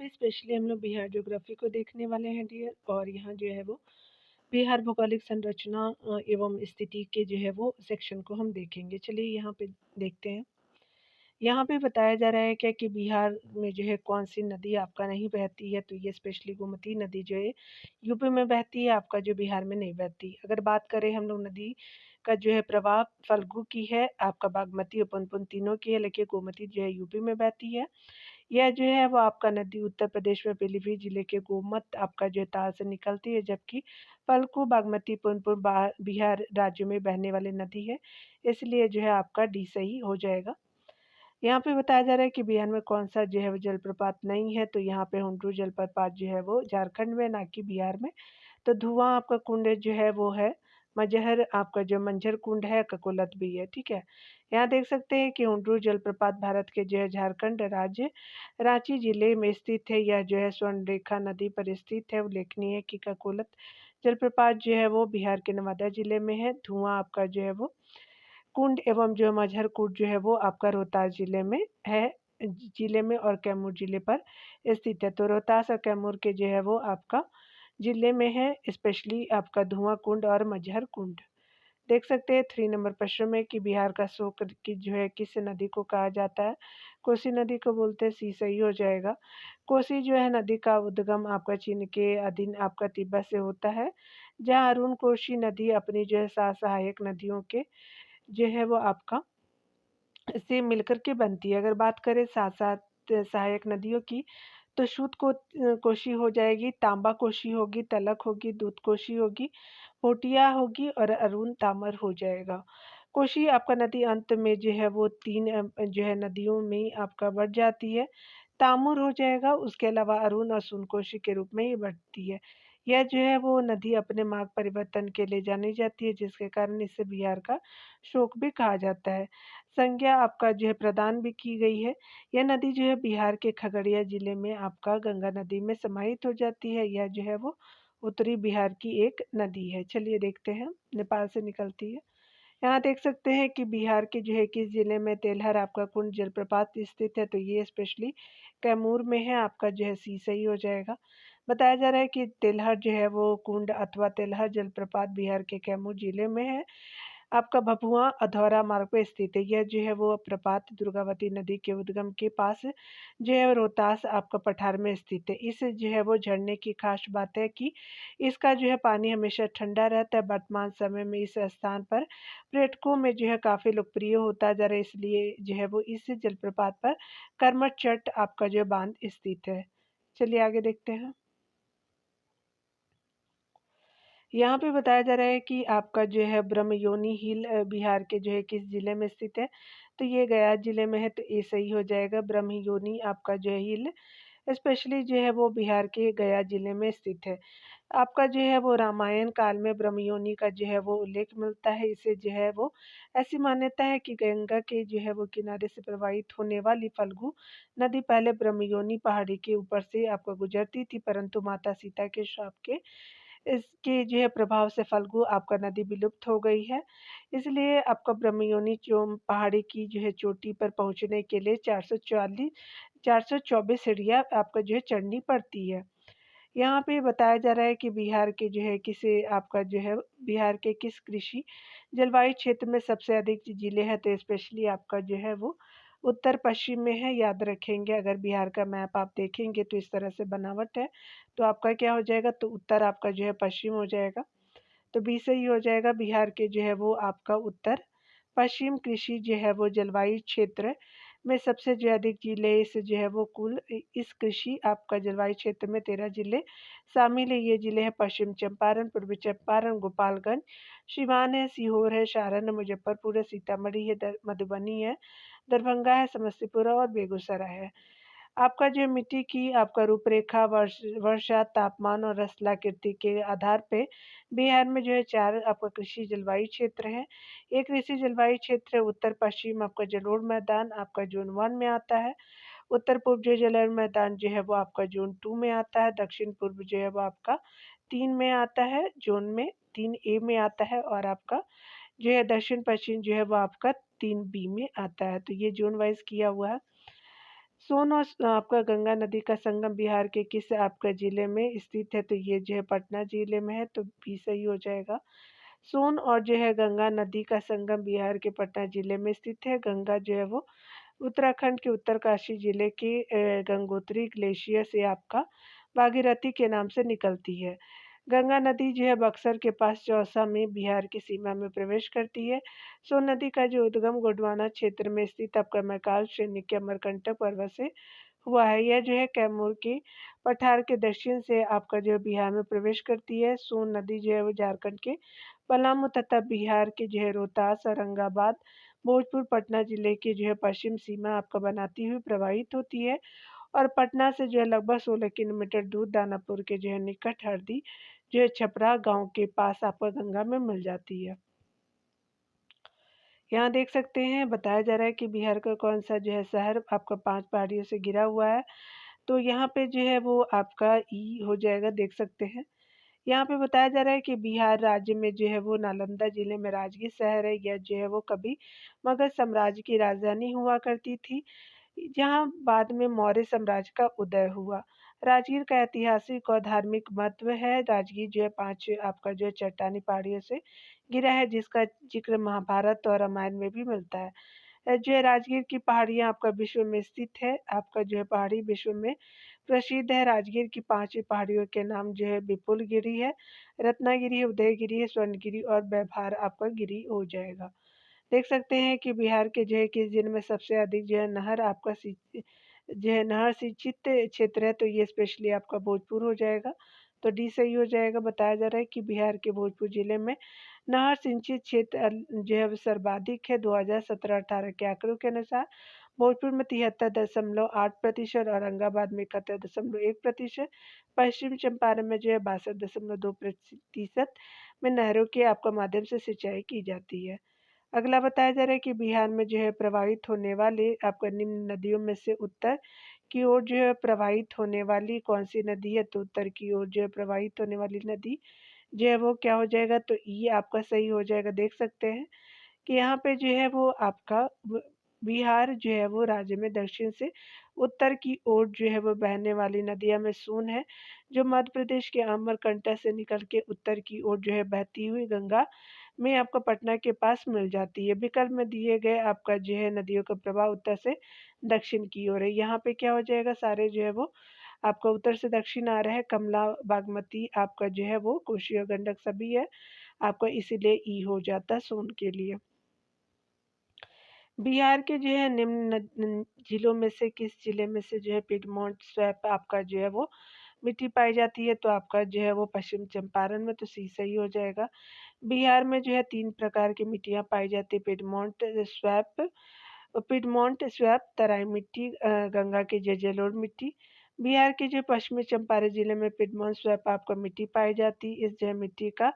पे स्पेशली हम लोग बिहार ज्योग्राफी को देखने वाले हैं डियर। और यहाँ जो है वो बिहार भौगोलिक संरचना एवं स्थिति के जो है वो सेक्शन को हम देखेंगे। चलिए यहाँ पे देखते हैं। यहाँ पे बताया जा रहा है क्या कि बिहार में जो है कौन सी नदी आपका नहीं बहती है, तो ये स्पेशली गोमती नदी जो है यूपी में बहती है, आपका जो बिहार में नहीं बहती। अगर बात करें हम लोग नदी का जो है प्रवाह, फल्गु की है, आपका बागमती और पुनपुन तीनों की है, लेकिन गोमती जो है यूपी में बहती है। यह जो है वो आपका नदी उत्तर प्रदेश में पीलीभीत जिले के गोमत आपका जो है ताल से निकलती है, जबकि फल्गु बागमती पुनपुन बिहार राज्य में बहने वाली नदी है। इसलिए जो है आपका डी सही हो जाएगा। यहाँ पे बताया जा रहा है कि बिहार में कौन-सा जो है वो जलप्रपात नहीं है, तो यहाँ पे हुंडरू जलप्रपात जो है वो झारखंड में, ना कि बिहार में। तो धुआँ आपका कुंड जो है वो है, मजहर आपका जो मंझर कुंड है, ककोलत भी है, ठीक है। यहाँ देख सकते हैं कि हुंडरू जलप्रपात भारत के जो है झारखंड राज्य रांची जिले में स्थित है। यह जो है स्वर्णरेखा नदी पर स्थित है। उल्लेखनीय है कि ककोलत जलप्रपात जो है वो बिहार के नवादा जिले में है। धुआँ आपका जो है वो कुंड एवं जो मझर कुंड जो है वो आपका रोहतास जिले में है, जिले में और कैमूर जिले पर स्थित है। तो रोहतास और कैमूर के जो है वो आपका जिले में है, स्पेशली आपका धुआं कुंड और मझर कुंड। देख सकते हैं 3 नंबर प्रश्न में कि बिहार का शोक की जो है किस नदी को कहा जाता है। कोसी नदी को बोलते हैं, सी सही हो जाएगा। कोसी जो है नदी का उद्गम आपका चीन के अधीन आपका तिब्बत से होता है, जहाँ अरुण कोसी नदी अपनी जो है सहायक नदियों के जो है वो आपका से मिलकर के बनती है। अगर बात करें साथ-साथ सहायक नदियों की, तो शुद्ध कोशी हो जाएगी, तांबा कोशी होगी, तलक होगी, दूध कोशी होगी, पोटिया होगी और अरुण तामर हो जाएगा। कोशी आपका नदी अंत में जो है वो 3 जो है नदियों में आपका बढ़ जाती है। तामुर हो जाएगा, उसके अलावा अरुण और सोनकोशी के रूप में ये बढ़ती है। यह जो है वो नदी अपने मार्ग परिवर्तन के लिए जानी जाती है, जिसके कारण इसे बिहार का शोक भी कहा जाता है। संज्ञा आपका जो है प्रदान भी की गई है। यह नदी जो है बिहार के खगड़िया जिले में आपका गंगा नदी में समाहित हो जाती है। यह जो है वो उत्तरी बिहार की एक नदी है। चलिए देखते हैं, नेपाल से निकलती है। यहाँ देख सकते हैं कि बिहार के जो है किस जिले में तेलहर आपका कुंड जलप्रपात स्थित है, तो ये स्पेशली कैमूर में है, आपका जो है सी सही हो जाएगा। बताया जा रहा है कि तेलहर जो है वो कुंड अथवा तेलहर जलप्रपात बिहार के कैमूर जिले में है, आपका भभुआ अधौरा मार्ग पे स्थित है। यह जो है वो प्रपात दुर्गावती नदी के उद्गम के पास जो है रोहतास आपका पठार में स्थित है। इस जो है वो झरने की खास बात है कि इसका जो है पानी हमेशा ठंडा रहता है। वर्तमान समय में इस स्थान पर पर्यटकों में जो है काफ़ी लोकप्रिय होता जा रहा है, इसलिए जो है वो इस जलप्रपात पर करमचट आपका जो है बांध स्थित है। चलिए आगे देखते हैं। यहाँ पे बताया जा रहा है कि आपका जो है ब्रह्मयोनी हिल बिहार के जो है किस जिले में स्थित है, तो ये गया जिले में है, तो ये सही हो जाएगा। ब्रह्मयोनी आपका जो है हिल स्पेशली जो है वो बिहार के गया जिले में स्थित है। आपका जो है वो रामायण काल में ब्रह्मयोनी का जो है वो उल्लेख मिलता है। इसे जो है वो ऐसी मान्यता है कि गंगा के जो है वो किनारे से प्रवाहित होने वाली फल्गु नदी पहले ब्रह्मयोनी पहाड़ी के ऊपर से आपको गुजरती थी, परंतु माता सीता के श्राप के इसके जो है प्रभाव से फल्गु आपका नदी विलुप्त हो गई है। इसलिए आपका ब्रह्मयोनी पहाड़ी की जो है चोटी पर पहुँचने के लिए 424 सीढ़ियाँ आपका जो है चढ़नी पड़ती है। यहाँ पे बताया जा रहा है कि बिहार के जो है किसे आपका जो है बिहार के किस कृषि जलवायु क्षेत्र में सबसे अधिक जिले हैं, तो स्पेशली आपका जो है वो उत्तर पश्चिम में है। याद रखेंगे, अगर बिहार का मैप आप देखेंगे तो इस तरह से बनावट है, तो आपका क्या हो जाएगा, तो उत्तर आपका जो है पश्चिम हो जाएगा। तो बी सही हो जाएगा। बिहार के जो है वो आपका उत्तर पश्चिम कृषि जो है वो जलवायु क्षेत्र में सबसे जो अधिक जिले इस जो है वो कुल इस कृषि आपका जलवायु क्षेत्र में 13 जिले शामिल है। ये जिले हैं पश्चिम चंपारण, पूर्वी चंपारण, गोपालगंज, सिवान है, सीहोर है, सारण है, मुजफ्फरपुर है, सीतामढ़ी है, मधुबनी है, दरभंगा है, समस्तीपुर और बेगूसराय है। आपका जो मिट्टी की आपका रूपरेखा वर्षा, तापमान और स्थलाकृति के आधार पे बिहार में जो है 4 आपका कृषि जलवायु क्षेत्र है। एक कृषि जलवायु क्षेत्र उत्तर पश्चिम आपका जलोढ़ मैदान आपका ज़ोन 1 में आता है। उत्तर पूर्व जो जलोढ़ मैदान जो है वो आपका ज़ोन 2 में आता है। दक्षिण पूर्व जो है वो आपका 3 में आता है, ज़ोन में 3A में आता है, और आपका जो है दक्षिण पश्चिम जो है वो आपका 3B में आता है। तो ये ज़ोन वाइज़ किया हुआ है। सोन और आपका गंगा नदी का संगम बिहार के किस आपका ज़िले में स्थित है? तो ये जो है पटना ज़िले में है, तो बी सही हो जाएगा। सोन और जो है गंगा नदी का संगम बिहार के पटना ज़िले में स्थित है। गंगा जो है वो उत्तराखंड के उत्तरकाशी ज़िले के गंगोत्री ग्लेशियर से आपका भागीरथी के नाम से निकलती है। गंगा नदी जो है बक्सर के पास चौसा में बिहार की सीमा में प्रवेश करती है। सोन नदी का जो उद्गम गोंडवाना क्षेत्र में स्थित आपका मैकाल श्रेणी के अमरकंटक पर्वत से हुआ है। यह जो है कैमूर की पठार के दक्षिण से आपका जो है बिहार में प्रवेश करती है। सोन नदी जो है वो झारखंड के पलामू तथा बिहार के जो है रोहतास, औरंगाबाद, भोजपुर, पटना जिले की जो है पश्चिम सीमा आपका बनाती हुई प्रवाहित होती है और पटना से जो है लगभग 16 किलोमीटर दूर दानापुर के जो है निकट हरदी जो है छपरा गाँव के पास आपका गंगा में मिल जाती है। यहाँ देख सकते हैं बताया जा रहा है कि बिहार का कौन-सा जो है शहर आपका 5 पहाड़ियों से घिरा हुआ है। तो यहाँ पे जो है वो आपका ई हो जाएगा, देख सकते हैं। यहाँ पे बताया जा रहा है कि बिहार राज्य में जो है वो नालंदा जिले में राजगीर शहर है। यह जो है वो कभी मगध साम्राज्य की राजधानी हुआ करती थी, जहाँ बाद में मौर्य साम्राज्य का उदय हुआ। राजगीर का ऐतिहासिक और धार्मिक महत्व है। राजगीर जो है 5 आपका जो है चट्टानी पहाड़ियों से घिरा है, जिसका ज़िक्र महाभारत और रामायण में भी मिलता है। जो है राजगीर की पहाड़ियाँ आपका विश्व में स्थित है। आपका जो है पहाड़ी विश्व में प्रसिद्ध है। राजगीर की 5 पहाड़ियों के नाम जो है विपुलगिरी है, रत्नागिरी है, उदयगिरी है, स्वर्णगिरी और व्यवहार आपका गिरी हो जाएगा। देख सकते हैं कि बिहार के जो है किस जिले में सबसे अधिक जो है नहर आपका जो है नहर सिंचित क्षेत्र है, तो ये स्पेशली आपका भोजपुर हो जाएगा। तो डी सही हो जाएगा। बताया जा रहा है कि बिहार के भोजपुर जिले में नहर सिंचित क्षेत्र जो है वो सर्वाधिक है। 2017-18 के आंकड़ों के अनुसार भोजपुर में 73.8% और औरंगाबाद में 71.1%, पश्चिम चंपारण में जो है 62.2% में नहरों के आपका माध्यम से सिंचाई की जाती है। अगला बताया जा रहा है कि बिहार में जो है प्रवाहित होने वाले आपका निम्न नदियों में से उत्तर की ओर जो है प्रवाहित होने वाली कौन-सी नदी है? तो उत्तर की ओर जो है प्रवाहित होने वाली नदी जो है वो क्या हो जाएगा? तो ये आपका सही हो जाएगा। देख सकते हैं कि यहाँ पे जो है वो आपका बिहार जो है वो राज्य में दक्षिण से उत्तर की ओर जो है वो बहने वाली नदियाँ में सोन है, जो मध्य प्रदेश के अमरकंटक से निकल के उत्तर की ओर जो है बहती हुई गंगा में आपको पटना के पास मिल जाती है। विकल्प में दिए गए आपका जो है नदियों का प्रवाह उत्तर से दक्षिण की ओर है। यहाँ पे क्या हो जाएगा, सारे जो है वो आपका उत्तर से दक्षिण आ रहे हैं। कमला, बागमती आपका जो है वो कोशी और गंडक सभी है। आपका इसीलिए ई हो जाता है सोन के लिए। बिहार के जो है निम्न जिलों में से किस जिले में से जो है पिडमोंट स्वैप आपका जो है वो मिट्टी पाई जाती है? तो आपका जो है वो पश्चिम चंपारण में, तो सी सही हो जाएगा। बिहार में जो है 3 प्रकार की मिट्टियाँ पाई जाती है, पिडमोंट स्वैप, तराई मिट्टी, गंगा की जलोढ़ मिट्टी। बिहार के जो पश्चिमी चंपारण जिले में पिडमोंट स्वैप आपको मिट्टी पाई जाती है। इस जो मिट्टी का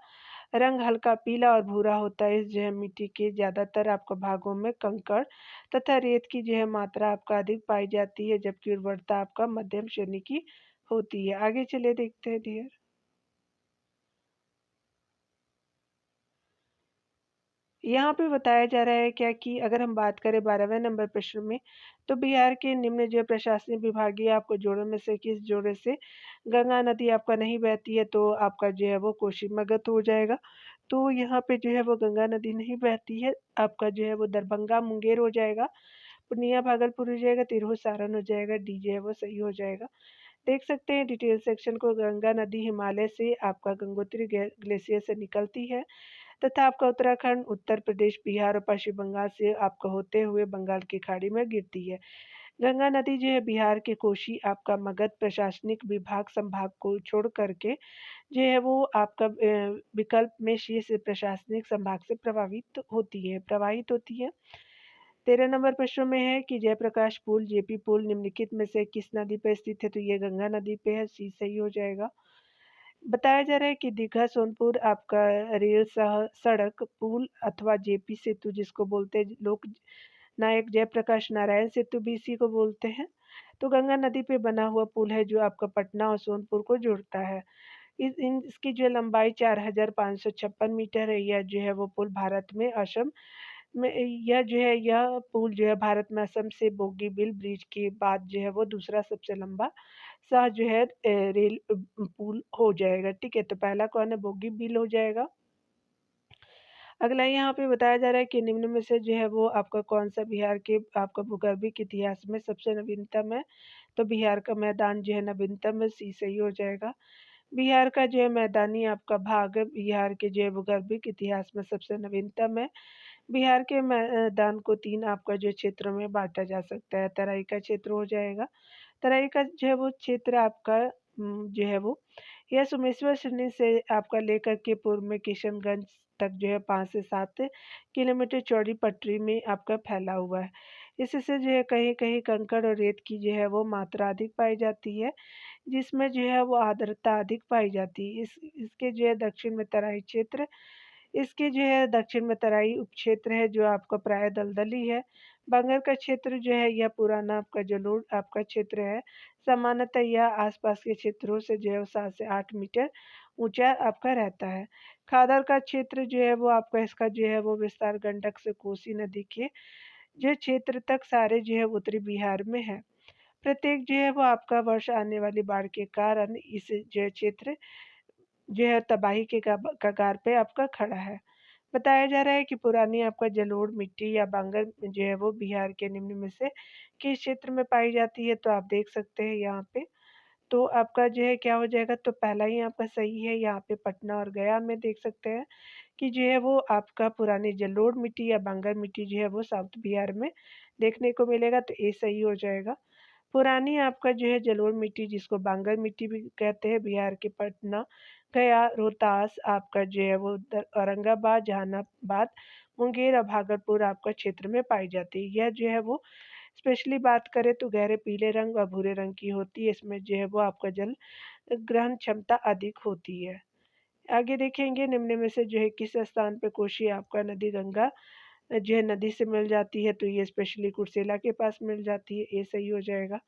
रंग हल्का पीला और भूरा होता है। इस जो है मिट्टी के ज़्यादातर आपको भागों में कंकड़ तथा रेत की जो है मात्रा आपका अधिक पाई जाती है, जबकि उर्वरता आपका मध्यम श्रेणी की होती है। आगे चलिए देखते हैं डियर। यहाँ पे बताया जा रहा है क्या कि अगर हम बात करें 12वें नंबर प्रश्न में, तो बिहार के निम्न जो प्रशासनिक विभागीय आपको जोड़ों में से किस जोड़े से गंगा नदी आपका नहीं बहती है? तो आपका जो है वो कोशी मगध हो जाएगा। तो यहाँ पे जो है वो गंगा नदी नहीं बहती है, आपका जो है वो दरभंगा मुंगेर हो जाएगा, पूर्णिया भागलपुर हो जाएगा, तिरहुत सारण हो जाएगा, डी जो है वो सही हो जाएगा। देख सकते हैं डिटेल सेक्शन को, गंगा नदी हिमालय से आपका गंगोत्री ग्लेशियर से निकलती है तथा आपका उत्तराखंड, उत्तर प्रदेश, बिहार और पश्चिम बंगाल से आपका होते हुए बंगाल की खाड़ी में गिरती है। गंगा नदी जो है बिहार के कोशी आपका मगध प्रशासनिक विभाग संभाग को छोड़ करके जो है वो आपका विकल्प में शीर्ष प्रशासनिक संभाग से प्रवाहित होती है। 13 नंबर प्रश्न में है कि जयप्रकाश पुल, जेपी पुल निम्नलिखित में से किस नदी पर स्थित है? तो ये गंगा नदी पे है, सी सही हो जाएगा। बताया जा रहा है कि दीघा सोनपुर आपका रेल सड़क पुल अथवा जेपी सेतु जिसको बोलते हैं लोक नायक जयप्रकाश नारायण सेतु भी इसी को बोलते हैं। तो गंगा नदी पे बना हुआ पुल है जो आपका पटना और सोनपुर को जोड़ता है। इसकी जो लंबाई 4556 मीटर है। यह जो है वो पुल भारत में असम में यह जो है यह पुल जो है भारत में असम से बोगीबील ब्रिज के बाद जो है वो दूसरा सबसे लंबा सा जो है रेल पुल हो जाएगा, ठीक है? तो पहला कौन है? बोगीबील हो जाएगा। अगला यहाँ पे बताया जा रहा है कि निम्न में से जो है वो आपका कौन-सा बिहार के आपका भूगर्भिक इतिहास में सबसे नवीनतम है? तो बिहार का मैदान जो है नवीनतम है, सी सही हो जाएगा। बिहार का जो है मैदानी आपका भाग बिहार के जो है भूगर्भिक इतिहास में सबसे नवीनतम है। बिहार के मैदान को 3 आपका जो क्षेत्रों में बाँटा जा सकता है। तराई का क्षेत्र हो जाएगा। तराई का जो है वो क्षेत्र आपका जो है वो यह सोमेश्वर श्रेणी से आपका लेकर के पूर्व में किशनगंज तक जो है 5 से 7 किलोमीटर चौड़ी पटरी में आपका फैला हुआ है। इससे जो है कहीं-कहीं कंकड़ और रेत की जो है वो मात्रा अधिक पाई जाती है, जिसमें जो है वो आर्द्रता अधिक पाई जाती है। इसके जो है दक्षिण में तराई क्षेत्र इसके जो है दक्षिण में तराई उपक्षेत्र है जो आपका प्राय दलदली है। बांगर का क्षेत्र जो है यह पुराना आपका जलोढ़ आपका क्षेत्र है। सामान्यतः यह आसपास के क्षेत्रों से जो है 7 से 8 मीटर ऊँचा आपका रहता है। खादर का क्षेत्र जो है वो आपका इसका जो है वो विस्तार गंडक से कोसी नदी के जो क्षेत्र तक सारे जो है उत्तरी बिहार में है। प्रत्येक जो है वो आपका वर्ष आने वाली बाढ़ के कारण इस जो है क्षेत्र जो है तबाही के कगार पे आपका खड़ा है। बताया जा रहा है कि पुरानी आपका जलोढ़ मिट्टी या बांगर जो है वो बिहार के निम्न में से किस क्षेत्र में पाई जाती है? तो आप देख सकते हैं यहाँ पे। तो आपका जो है क्या हो जाएगा? तो पहला ही आपका सही है, यहाँ पे पटना और गया में देख सकते हैं कि जो है वो आपका पुरानी जलोढ़ मिट्टी या बांगर मिट्टी जो है वो साउथ बिहार में देखने को मिलेगा, तो ए सही हो जाएगा। पुरानी आपका जो है जलोढ़ मिट्टी जिसको बांगर मिट्टी भी कहते हैं, बिहार के पटना, गया, रोहतास आपका जो है वो औरंगाबाद, जहानाबाद, मुंगेर और भागलपुर आपका क्षेत्र में पाई जाती है। यह जो है वो स्पेशली बात करें तो गहरे पीले रंग और भूरे रंग की होती है। इसमें जो है वो आपका जल ग्रहण क्षमता अधिक होती है। आगे देखेंगे निम्न में से जो है किस स्थान पे कोशी आपका नदी गंगा जो है नदी से मिल जाती है, तो ये स्पेशली कुर्सेला के पास मिल जाती है, ये सही हो जाएगा।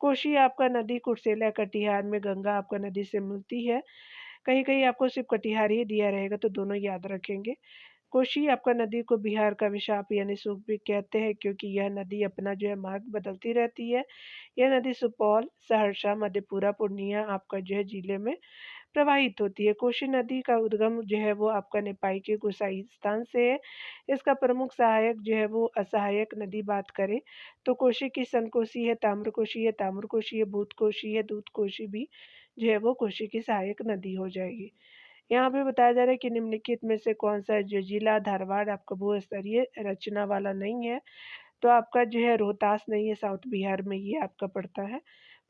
कोशी आपका नदी कुर्सेला कटिहार में गंगा आपका नदी से मिलती है। कहीं-कहीं आपको सिर्फ़ कटिहार ही दिया रहेगा तो दोनों याद रखेंगे। कोशी आपका नदी को बिहार का विशाप यानी सूप भी कहते हैं क्योंकि यह नदी अपना जो है मार्ग बदलती रहती है। यह नदी सुपौल, सहरसा, मधेपुरा, पूर्णिया आपका जो है जिले में प्रवाहित होती है। कोशी नदी का उद्गम जो है वो आपका नेपाई के गोसाई स्थान से है। इसका प्रमुख सहायक जो है वो असहायक नदी बात करें तो कोशी की संकोशी है, ताम्रकोशी है, भूतकोशी है, दूधकोशी भी जो है वो कोशी की सहायक नदी हो जाएगी। यहाँ पे बताया जा रहा है कि निम्नलिखित में से कौन-सा जो जिला धारवाड़ आपका भू-स्तरीय रचना वाला नहीं है? तो आपका जो है रोहतास नहीं है, साउथ बिहार में ये आपका पड़ता है।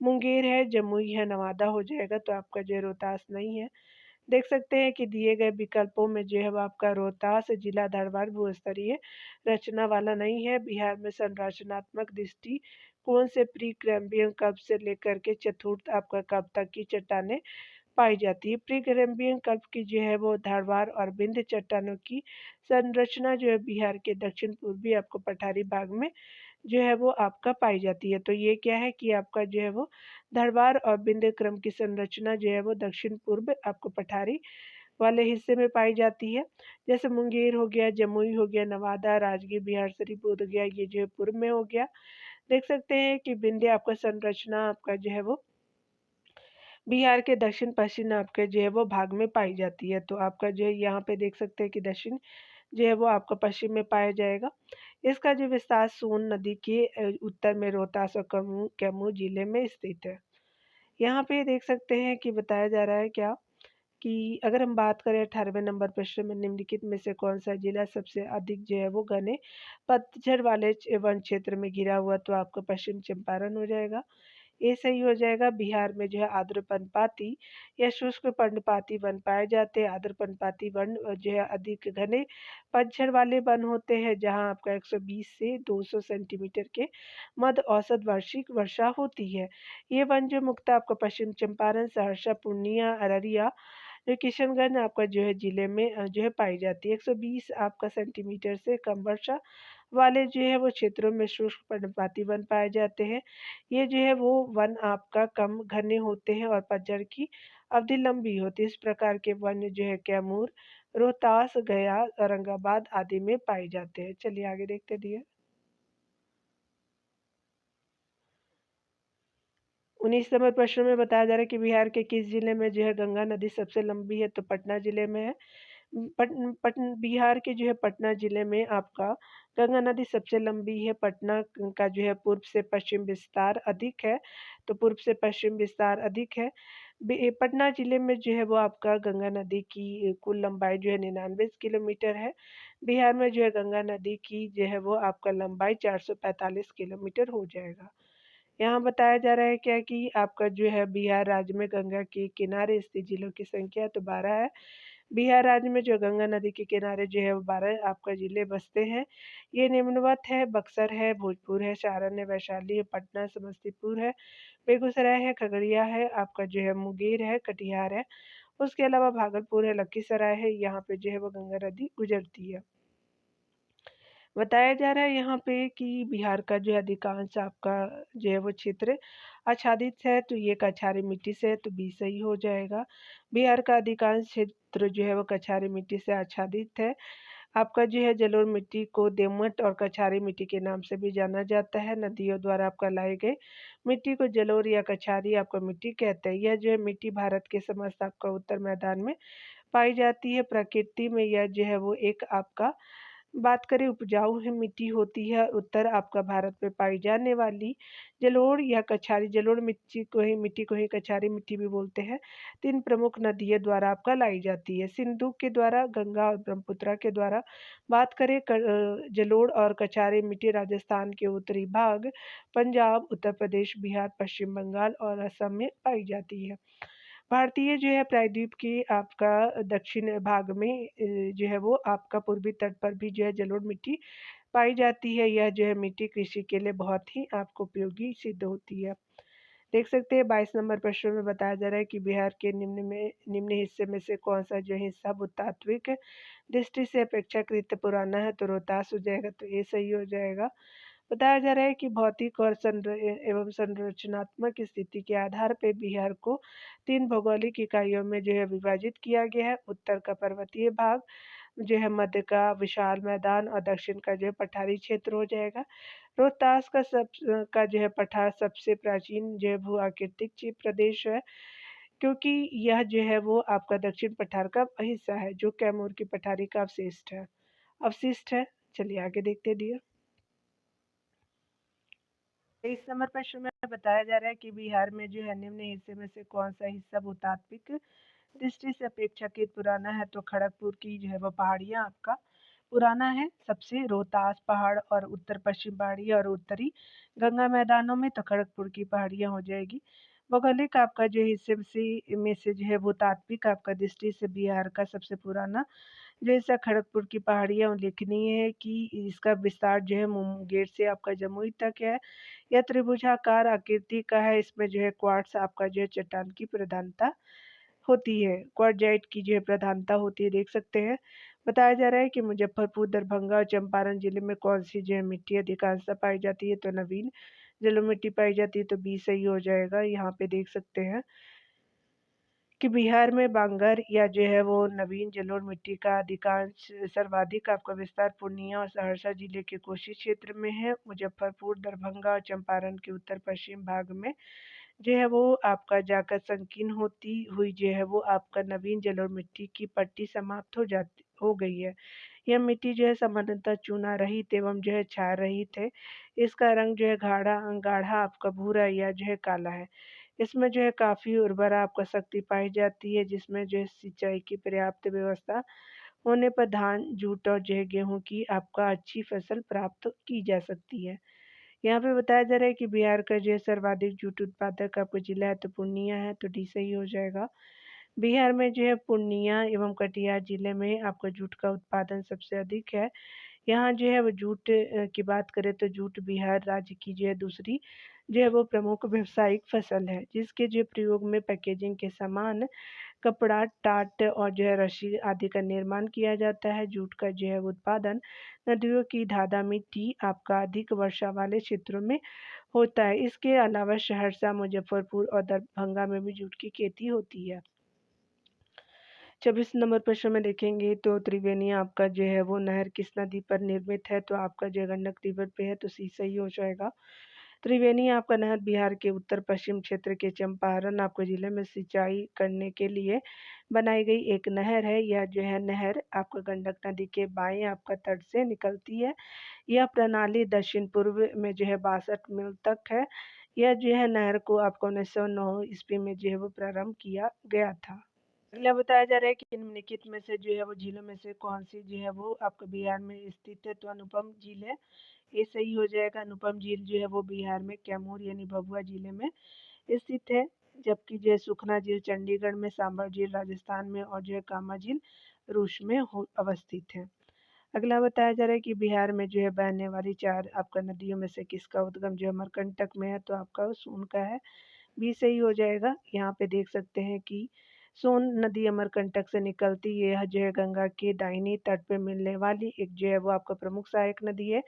मुंगेर है, जमुई है, नवादा हो जाएगा तो आपका जो है रोहतास नहीं है। देख सकते हैं कि दिए गए विकल्पों में जो है वो आपका रोहतास जिला धारवाड़ भू-स्तरीय रचना वाला नहीं है। बिहार में संरचनात्मक दृष्टिकोण से प्री-कैम्ब्रियन कल्प से लेकर के चतुर्थ आपका कल्प तक की चट्टानें पाई जाती है। प्री-कैम्ब्रियन कल्प की जो है वो धारवाड़ और विंध्य चट्टानों की संरचना जो है बिहार के दक्षिण-पूर्वी आपको पठारी भाग में जो है वो आपका पाई जाती है। तो ये क्या है कि आपका जो है वो धरवार और विंध्य क्रम की संरचना जो है वो दक्षिण-पूर्व आपको पठारी वाले हिस्से में पाई जाती है। जैसे मुंगेर हो गया, जमुई हो गया, नवादा, राजगीर, बिहारशरीफ, बोधगया ये जो है पूर्व में हो गया। देख सकते हैं कि विंध्य आपका संरचना आपका जो है वो बिहार के दक्षिण-पश्चिम आपके जो है वो भाग में पाई जाती है। तो आपका जो है यहाँ पे देख सकते हैं कि दक्षिण जो है वो आपका पश्चिम में पाया जाएगा। इसका जो विस्तार सोन नदी के उत्तर में रोहतास और कैमूर जिले में स्थित है। यहाँ पे देख सकते हैं कि बताया जा रहा है क्या कि अगर हम बात करें 18वें नंबर प्रश्न में निम्नलिखित में से कौन-सा जिला सबसे अधिक जो है वो घने पतझड़ वाले वन क्षेत्र में घिरा हुआ तो आपका पश्चिम चंपारण हो जाएगा। ये सही हो जाएगा। बिहार में जो है आर्द्र पर्णपाती या शुष्क पर्णपाती वन पाए जाते हैं। आर्द्र पर्णपाती वन जो है अधिक घने पतझड़ वाले वन होते हैं जहाँ आपका 120 से 200 सेंटीमीटर के मध्य औसत वार्षिक वर्षा होती है। ये वन जो मुख्यतः आपका पश्चिम चंपारण, सहरसा, पूर्णिया, अररिया जो किशनगंज आपका जो है जिले में जो है पाई जाती है। 120 आपका सेंटीमीटर से कम वर्षा वाले जो है वो क्षेत्रों में शुष्क पर्णपाती वन पाए जाते हैं। ये जो है वो वन आपका कम घने होते हैं और पतझड़ की अवधि लंबी होती है। इस प्रकार के वन जो है कैमूर, रोहतास, गया, औरंगाबाद आदि में पाए जाते हैं। चलिए आगे देखते हैं डियर। 19 नंबर प्रश्न में बताया जा रहा है कि बिहार के किस जिले में जो है गंगा नदी सबसे लंबी है? तो पटना जिले में है। बिहार के जो है पटना जिले में आपका गंगा नदी सबसे लंबी है। पटना का जो है पूर्व से पश्चिम विस्तार अधिक है, तो पूर्व से पश्चिम विस्तार अधिक है। पटना जिले में जो है वो आपका गंगा नदी की कुल लंबाई जो है 99 किलोमीटर है। बिहार में जो है गंगा नदी की जो है वो आपका लंबाई 445 किलोमीटर हो जाएगा। यहाँ बताया जा रहा है क्या कि आपका जो है बिहार राज्य में गंगा के किनारे स्थित जिलों की संख्या तो 12 है। बिहार राज्य में जो गंगा नदी के किनारे जो है वो 12 आपका जिले बसते हैं। ये निम्नवत है: बक्सर है, भोजपुर है, सारण है, वैशाली है, पटना, समस्तीपुर है, बेगूसराय है, खगड़िया है, आपका जो है मुंगेर है, कटिहार है। उसके अलावा भागलपुर है, लखीसराय है, यहाँ पे जो है वो गंगा नदी गुजरती है। बताया जा रहा है यहाँ पे कि बिहार का जो है अधिकांश आपका जो है वो क्षेत्र आच्छादित है, तो ये कछारी मिट्टी से है, तो बी सही हो जाएगा। बिहार का अधिकांश क्षेत्र जो है वो कछारी मिट्टी से आच्छादित है। आपका जो है जलोढ़ मिट्टी को दोमट और कछारी मिट्टी के नाम से भी जाना जाता है। नदियों द्वारा आपका लाए गए मिट्टी को जलोढ़ या कछारी आपका मिट्टी कहते हैं। यह जो है मिट्टी भारत के समस्त आपका उत्तर मैदान में पाई जाती है। प्रकृति में यह जो है वो एक आपका बात करें उपजाऊ है मिट्टी होती है। उत्तर आपका भारत में पाई जाने वाली जलोढ़ या कछारी, जलोढ़ मिट्टी को ही कछारी मिट्टी भी बोलते हैं, 3 प्रमुख नदियों द्वारा आपका लाई जाती है। सिंधु के द्वारा, गंगा और ब्रह्मपुत्रा के द्वारा। बात करें जलोढ़ और कछारी मिट्टी राजस्थान के उत्तरी भाग, पंजाब, उत्तर प्रदेश, बिहार, पश्चिम बंगाल और असम में पाई जाती है। भारतीय जो है प्रायद्वीप के आपका दक्षिण भाग में जो है वो आपका पूर्वी तट पर भी जो है जलोढ़ मिट्टी पाई जाती है। यह जो है मिट्टी कृषि के लिए बहुत ही आपको उपयोगी सिद्ध होती है। देख सकते हैं 22 नंबर प्रश्न में बताया जा रहा है कि बिहार के निम्न हिस्से में से कौन सा जो हिस्सा भूतात्विक दृष्टि से अपेक्षाकृत पुराना है? तो रोहतास हो जाएगा, तो ये सही हो जाएगा। बताया जा रहा है कि भौतिक और एवं संरचनात्मक स्थिति के आधार पर बिहार को 3 भौगोलिक इकाइयों में जो है विभाजित किया गया है। उत्तर का पर्वतीय भाग जो है, मध्य का विशाल मैदान और दक्षिण का जो है पठारी क्षेत्र हो जाएगा। रोहतास का जो है पठार सबसे प्राचीन जो है भू आकृतिक प्रदेश है, क्योंकि यह जो है वो आपका दक्षिण पठार का हिस्सा है जो कैमूर की पठारी का अवशिष्ट है। चलिए आगे देखते हैं डियर। 23 नंबर प्रश्न में बताया जा रहा है कि बिहार में जो है निम्न हिस्से में से कौन सा हिस्सा भूतात्विक दृष्टि से अपेक्षाकृत पुराना है? तो खड़गपुर की जो है वो पहाड़ियाँ आपका पुराना है सबसे। रोहतास पहाड़ और उत्तर पश्चिम पहाड़ियाँ और उत्तरी गंगा मैदानों में तो खड़गपुर की पहाड़ियाँ हो जाएगी। भौगोलिक आपका जो हिस्से में से जो है भूतात्विक आपका दृष्टि से बिहार का सबसे पुराना जैसा खड़गपुर की पहाड़ियाँ उल्लेखनीय है कि इसका विस्तार जो है मुंगेर से आपका जमुई तक है। यह त्रिभुजाकार आकृति का है। इसमें जो है क्वार्ट्स आपका जो है चट्टान की प्रधानता होती है, क्वार्टजाइट की जो है प्रधानता होती है, देख सकते हैं। बताया जा रहा है कि मुजफ्फरपुर, दरभंगा और चंपारण जिले में कौन सी जो है मिट्टी अधिकांशतः पाई जाती है? तो नवीन जलोढ़ मिट्टी पाई जाती है, तो बी सही हो जाएगा। यहाँ पे देख सकते हैं कि बिहार में बांगर या जो है वो नवीन जलोढ़ मिट्टी का सर्वाधिक आपका विस्तार पूर्णिया और सहरसा जिले के कोशी क्षेत्र में है। मुजफ्फरपुर, दरभंगा और चंपारण के उत्तर पश्चिम भाग में जो है वो आपका जाकर संकीर्ण होती हुई जो है वो आपका नवीन जलोढ़ मिट्टी की पट्टी समाप्त हो गई है। यह मिट्टी जो है सामान्यतः चूना रहित एवं जो है क्षार रहित है। इसका रंग जो है गाढ़ा गाढ़ा आपका भूरा या जो है काला है। इसमें जो है काफ़ी उर्वरा आपका शक्ति पाई जाती है, जिसमें जो है सिंचाई की पर्याप्त व्यवस्था होने पर धान, जूट और जो है गेहूँ की आपका अच्छी फसल प्राप्त की जा सकती है। यहाँ पे बताया जा रहा है कि बिहार का जो है सर्वाधिक जूट उत्पादक आपका जिला है, तो पूर्णिया है, तो डी सही हो जाएगा। बिहार में जो है पूर्णिया एवं कटिहार जिले में आपका जूट का उत्पादन सबसे अधिक है। यहाँ जो है वो जूट की बात करें तो जूट बिहार राज्य की जो है दूसरी जो है वो प्रमुख व्यावसायिक फसल है, जिसके जो प्रयोग में पैकेजिंग के सामान, कपड़ा, टाट और जो है रस्सी आदि का निर्माण किया जाता है। जूट का जो है उत्पादन नदियों की धाधा मिट्टी आपका अधिक वर्षा वाले क्षेत्रों में होता है। इसके अलावा सहरसा, मुजफ्फरपुर और दरभंगा में भी जूट की खेती होती है। 24 नंबर प्रश्न में देखेंगे तो त्रिवेणी आपका जो है वो नहर किस नदी पर निर्मित है? तो आपका जो है गंडक रिवर पे है, तो सी सही हो जाएगा। त्रिवेणी आपका नहर बिहार के उत्तर पश्चिम क्षेत्र के चंपारण आपके जिले में सिंचाई करने के लिए बनाई गई एक नहर है। यह जो है नहर आपका गंडक नदी के बाएं आपका तट से निकलती है। यह प्रणाली दक्षिण पूर्व में जो है 62 मील तक है। यह जो है नहर को आपको 1909 ईस्वी में जो है वो प्रारंभ किया गया था। अगला बताया जा रहा है कि निम्नलिखित में से जो है वो झीलों में से कौन सी जो है वो आपका बिहार में स्थित है? तो अनुपम झील है, ये सही हो जाएगा। अनुपम झील जो है वो बिहार में कैमूर यानी भभुआ जिले में स्थित है। जबकि जो है सुखना झील चंडीगढ़ में, सांभर झील राजस्थान में और जो है कामा झील रूस में अवस्थित है। अगला बताया जा रहा है कि बिहार में जो है बहने वाली 4 आपका नदियों में से किसका उद्गम जो है अमरकंटक में है? तो आपका सोन का है, भी सही हो जाएगा। यहाँ पे देख सकते हैं कि सोन नदी अमरकंटक से निकलती है। यह जो है गंगा के दाहिनी तट पे मिलने वाली एक जो है वो आपका प्रमुख सहायक नदी है।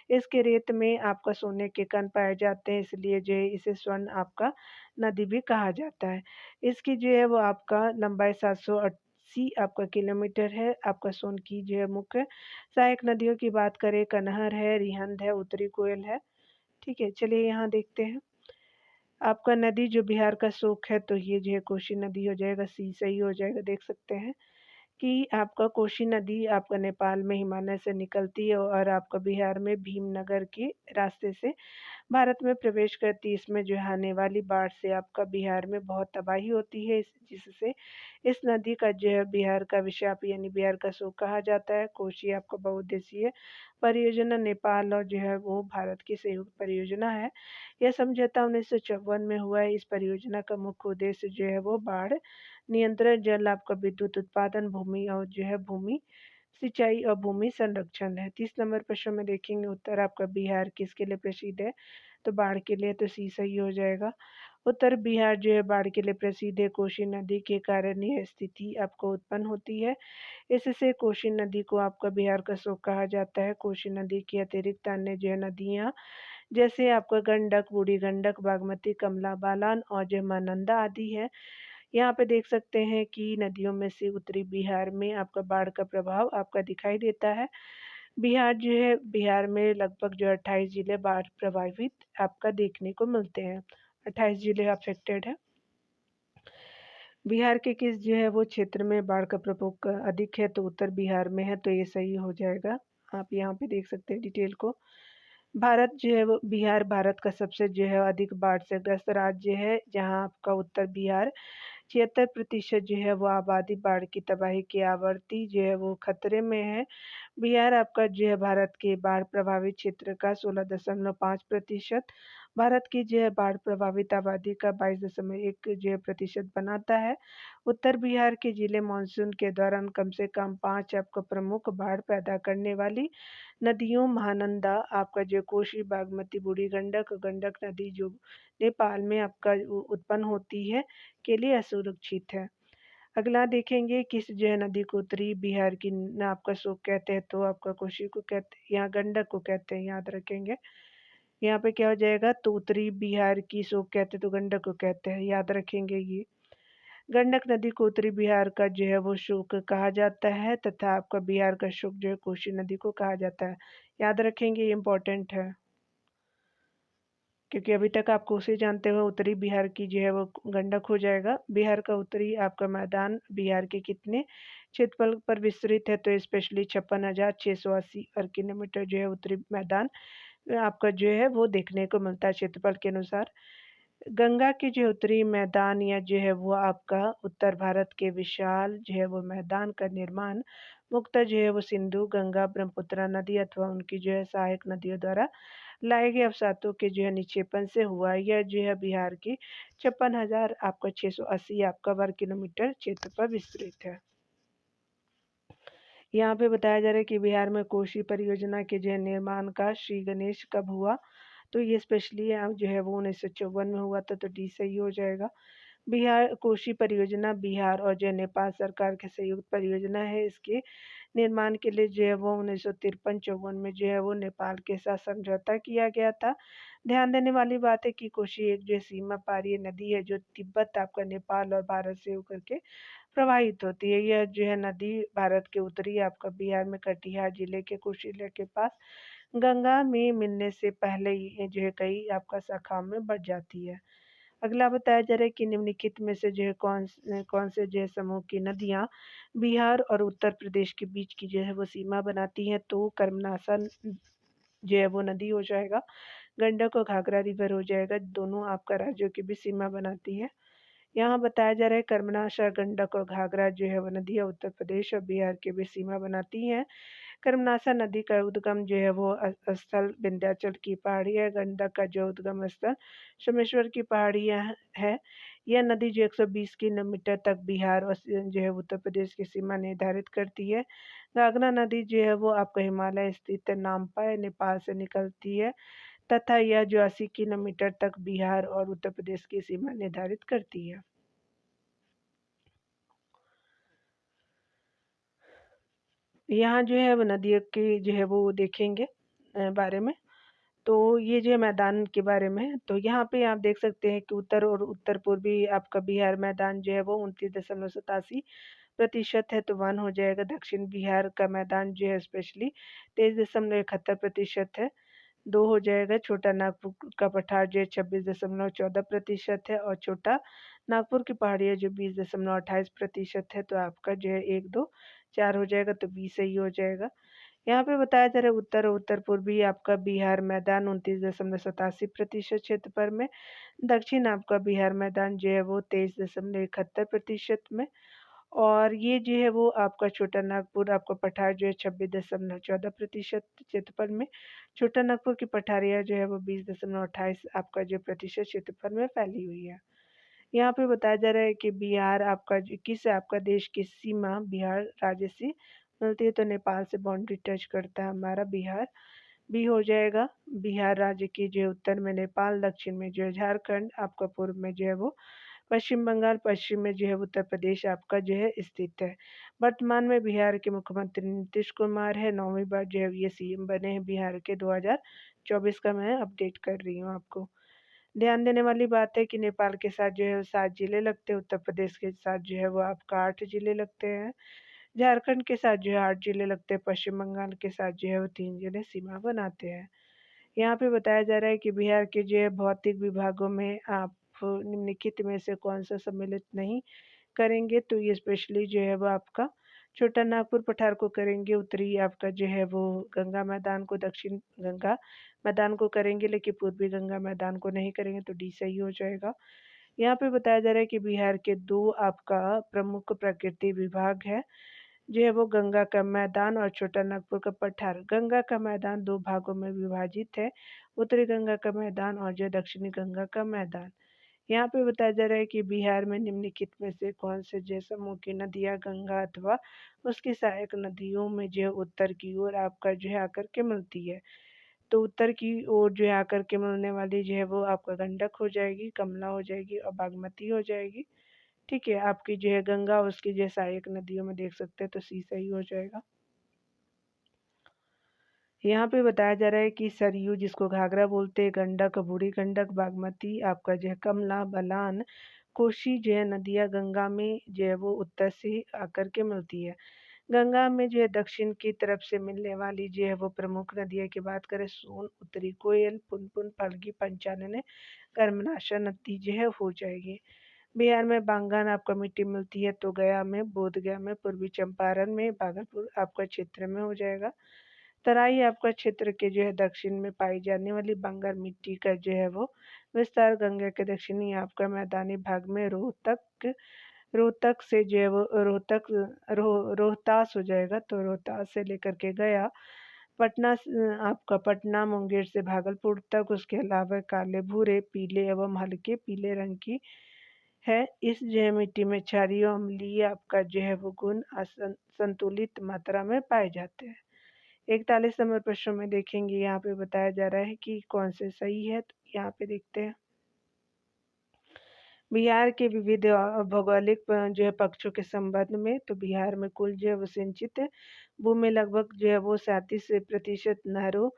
इसके रेत में आपका सोने के कण पाए जाते हैं, इसलिए जो है इसे स्वर्ण आपका नदी भी कहा जाता है। इसकी जो है वो आपका लंबाई 780 आपका किलोमीटर है। आपका सोन की जो है मुख्य सहायक नदियों की बात करें, कनहर है, रिहंद है, उत्तरी कोयल है। ठीक है, चलिए यहाँ देखते हैं। आपका नदी जो बिहार का शोक है, तो ये जो है कोसी नदी हो जाएगा, सी सही हो जाएगा। देख सकते हैं कि आपका कोसी नदी आपका नेपाल में हिमालय से निकलती है और आपका बिहार में भीमनगर के रास्ते से भारत में प्रवेश करती है। इसमें जो है आने वाली बाढ़ से आपका बिहार में बहुत तबाही होती है, जिससे इस नदी का जो है बिहार का विशाप यानी बिहार का शोक कहा जाता है। कोशी आपका बहुउद्देशीय परियोजना नेपाल और जो है वो भारत की संयुक्त परियोजना है। यह समझौता 1954 में हुआ है। इस परियोजना का मुख्य उद्देश्य जो है वो बाढ़ नियंत्रण, जल आपका विद्युत उत्पादन, भूमि और जो है भूमि सिंचाई और भूमि संरक्षण है। 30 नंबर प्रश्न में देखेंगे उत्तर आपका बिहार किसके लिए प्रसिद्ध है? तो बाढ़ के लिए, तो सी सही हो जाएगा। उत्तर बिहार जो है बाढ़ के लिए प्रसिद्ध है। कोसी नदी के कारण यह स्थिति आपको उत्पन्न होती है। इससे कोसी नदी को आपका बिहार का शोक कहा जाता है। कोसी नदी के अतिरिक्त अन्य जो है नदियाँ जैसे आपका गंडक, बूढ़ी गंडक, बागमती, कमला बालान और जो महानंदा आदि है। यहाँ पे देख सकते हैं कि नदियों में से उत्तरी बिहार में आपका बाढ़ का प्रभाव आपका दिखाई देता है। बिहार में लगभग जो 28 जिले बाढ़ प्रभावित आपका देखने को मिलते हैं। 28 जिले अफेक्टेड है। बिहार के किस जो है वो क्षेत्र में बाढ़ का प्रकोप अधिक है? तो उत्तर बिहार में है, तो ये सही हो जाएगा। आप यहाँ पे देख सकते हैं डिटेल को। भारत जो है वो बिहार भारत का सबसे जो है अधिक बाढ़ से ग्रस्त राज्य है, जहाँ आपका उत्तर बिहार 76% जो है वो आबादी बाढ़ की तबाही की आवृत्ति जो है वो खतरे में है। बिहार आपका जो है भारत के बाढ़ प्रभावित क्षेत्र का 16.5%, भारत की जो है बाढ़ प्रभावित आबादी का 22.1 जो है प्रतिशत बनाता है। उत्तर बिहार के जिले मानसून के दौरान कम से कम 5 आपको प्रमुख बाढ़ पैदा करने वाली नदियों महानंदा आपका जो कोशी, बागमती, बूढ़ी गंडक, गंडक नदी जो नेपाल में आपका उत्पन्न होती है के लिए असुरक्षित है। अगला देखेंगे किस जो है नदी को उत्तरी बिहार की आपका शोक कहते हैं? तो आपका कोशी को कहते हैं, यहाँ गंडक को कहते हैं, याद रखेंगे। यहाँ पे क्या हो जाएगा? तो उत्तरी बिहार की शोक कहते हैं तो गंडक को कहते हैं, याद रखेंगे ये। गंडक नदी को उत्तरी बिहार का जो है वो शोक कहा जाता है तथा आपका बिहार का शोक जो है कोशी नदी को कहा जाता है, याद रखेंगे, ये इम्पोर्टेंट है। क्योंकि अभी तक आप कोसी जानते हो, उत्तरी बिहार की जो है वो गंडक हो जाएगा। बिहार का उत्तरी आपका मैदान बिहार के कितने क्षेत्रफल पर विस्तृत है? तो स्पेशली 56,680 वर्ग किलोमीटर जो है उत्तरी मैदान आपका जो है वो देखने को मिलता है क्षेत्रफल के अनुसार। गंगा के जो उत्तरी मैदान या जो है वो आपका उत्तर भारत के विशाल जो है वो मैदान का निर्माण मुख्यतः जो है वो सिंधु, गंगा, ब्रह्मपुत्र नदी अथवा उनकी जो है सहायक नदियों द्वारा लाए गए अवसादों के जो है निक्षेपण से हुआ। यह जो है बिहार की 56,000 आपका 680 आपका वर्ग किलोमीटर क्षेत्र पर विस्तृत है। यहाँ पे बताया जा रहा है कि बिहार में कोसी परियोजना के जो है निर्माण का श्री गणेश कब हुआ? तो ये स्पेशली जो है वो 1954 में हुआ था, तो डी सही हो जाएगा। बिहार कोशी परियोजना बिहार और जो है नेपाल सरकार की संयुक्त परियोजना है। इसके निर्माण के लिए जो है वो 1953-54 में जो है वो नेपाल के साथ समझौता किया गया था। ध्यान देने वाली बात है कि कोशी एक जो है सीमा पारी नदी है, जो तिब्बत आपका नेपाल और भारत से होकर के प्रवाहित होती है। यह जो है नदी भारत के उत्तरी आपका बिहार में कटिहार जिले के कुशीले के पास गंगा में मिलने से पहले ही ये जो है कई आपका शाखाओं में बढ़ जाती है। अगला बताया जा रहा है कि निम्नलिखित में से जो है कौन से जो है समूह की नदियाँ बिहार और उत्तर प्रदेश के बीच की जो है वो सीमा बनाती हैं, तो कर्मनासा जो है वो नदी हो जाएगा, गंडक और घाघरा रिवर हो जाएगा, दोनों आपका राज्यों की भी सीमा बनाती है। यहाँ बताया जा रहा है कर्मनाशा, गंडक और घाघरा जो है वो नदियाँ उत्तर प्रदेश और बिहार की भी सीमा बनाती हैं। कर्मनाशा नदी का उद्गम जो है वो स्थल विंध्याचल की पहाड़ी है। गंडक का जो उद्गम स्थल सोमेश्वर की पहाड़ियाँ है। यह नदी जो 120 किलोमीटर तक बिहार और जो है उत्तर प्रदेश की सीमा निर्धारित करती है। घाघरा नदी जो है वो आपका हिमालय स्थित नामपा नेपाल से निकलती है तथा यह जो 80 किलोमीटर तक बिहार और उत्तर प्रदेश की सीमा निर्धारित करती है। यहाँ जो है वो नदियों की जो है वो देखेंगे बारे में। तो ये जो है मैदान के बारे में है, तो यहाँ पे आप देख सकते हैं कि उत्तर और उत्तर पूर्वी आपका बिहार मैदान जो है वो 29.87% है, तो 1 हो जाएगा। दक्षिण बिहार का मैदान जो है स्पेशली 23.71% है, 2 हो जाएगा। छोटा नागपुर का पठार जो है 26.14% है और छोटा नागपुर की पहाड़ियाँ जो 20.28% है, तो आपका जो है 1, 2, 4 हो जाएगा, तो बी सही हो जाएगा। यहाँ पे बताया जा रहा है उत्तर और उत्तर पूर्वी आपका बिहार मैदान 29.87% क्षेत्रफल में, दक्षिण आपका बिहार मैदान जो है वो 23.71% में, और ये जो है वो आपका छोटा नागपुर आपका पठार जो है 26.14% क्षेत्रफल में, छोटा नागपुर की पठारियाँ जो है वो 20.28 आपका जो प्रतिशत क्षेत्रफल में फैली हुई है। यहाँ पे बताया जा रहा है कि बिहार आपका किस आपका देश की सीमा बिहार राज्य से मिलती है, तो नेपाल से बाउंड्री टच करता है हमारा बिहार, बी हो जाएगा। बिहार राज्य की जो है उत्तर में नेपाल, दक्षिण में जो है झारखंड, आपका पूर्व में जो है वो पश्चिम बंगाल, पश्चिम में जो है उत्तर प्रदेश आपका जो है स्थित है। वर्तमान में बिहार के मुख्यमंत्री नीतीश कुमार है, 9वीं बार जो है ये सीएम बने हैं बिहार के। 2024 का मैं अपडेट कर रही हूँ आपको। ध्यान देने वाली बात है कि नेपाल के साथ जो है 7 जिले लगते हैं, उत्तर प्रदेश के साथ जो है वो आपका 8 जिले लगते हैं, झारखंड के साथ जो है 8 जिले लगते हैं, पश्चिम बंगाल के साथ जो है वो 3 जिले सीमा बनाते हैं। यहाँ पे बताया जा रहा है कि बिहार के जो है भौतिक विभागों में आप निम्नलिखित में से कौन सा सम्मिलित नहीं करेंगे, तो ये स्पेशली जो है वो आपका छोटा नागपुर पठार को करेंगे, उत्तरी आपका जो है वो गंगा मैदान को, दक्षिण गंगा मैदान को करेंगे, लेकिन पूर्वी गंगा मैदान को नहीं करेंगे, तो डी सही हो जाएगा। यहाँ पे बताया जा रहा है कि बिहार के 2 आपका प्रमुख प्राकृतिक विभाग है, जो है वो गंगा का मैदान और छोटा नागपुर का पठार। गंगा का मैदान 2 भागों में विभाजित है, उत्तरी गंगा का मैदान और जो दक्षिणी गंगा का मैदान। यहाँ पे बताया जा रहा है कि बिहार में निम्नलिखित में से कौन से जल समूह की नदियाँ गंगा अथवा उसकी सहायक नदियों में जो है उत्तर की ओर आपका जो है आकर के मिलती है, तो उत्तर की ओर जो है आकर के मिलने वाली जो है वो आपका गंडक हो जाएगी, कमला हो जाएगी और बागमती हो जाएगी। ठीक है, आपकी जो है गंगा उसकी जो है सहायक नदियों में देख सकते हैं, तो सी सही हो जाएगा। यहाँ पे बताया जा रहा है कि सरयू जिसको घाघरा बोलते हैं, गंडक, बूढ़ी गंडक, बागमती, आपका जो है कमला, बलान, कोशी जो है नदियाँ गंगा में जो है वो उत्तर से आकर के मिलती है। गंगा में जो है दक्षिण की तरफ से मिलने वाली जो है वो प्रमुख नदियाँ की बात करें, सोन, उत्तरी कोयल, पुनपुन, फल्गु, पंचानन, कर्मनाशा नदी जो है हो जाएगी। बिहार में बांगन आपको मिट्टी मिलती है, तो गया में, बोधगया में, पूर्वी चंपारण में, भागलपुर आपका क्षेत्र में हो जाएगा। तराई आपका क्षेत्र के जो है दक्षिण में पाई जाने वाली बंगाल मिट्टी का जो है वो विस्तार गंगा के दक्षिणी आपका मैदानी भाग में रोहतक से जो है वो रोहतास हो जाएगा, तो रोहतास से लेकर के गया, आपका पटना, मुंगेर से भागलपुर तक, उसके अलावा काले, भूरे, पीले एवं हल्के पीले रंग की है। इस जो है मिट्टी में क्षारीय अम्लीय आपका जो है वो गुण संतुलित मात्रा में पाए जाते हैं। 41 नंबर प्रश्न में देखेंगे, यहाँ पे बताया जा रहा है कि कौन से सही है, तो यहाँ पे देखते हैं। बिहार के विविध भौगोलिक जो है पक्षों के संबंध में, तो बिहार में कुल जो है वो सिंचित भूमि लगभग जो है वो 37% नहरों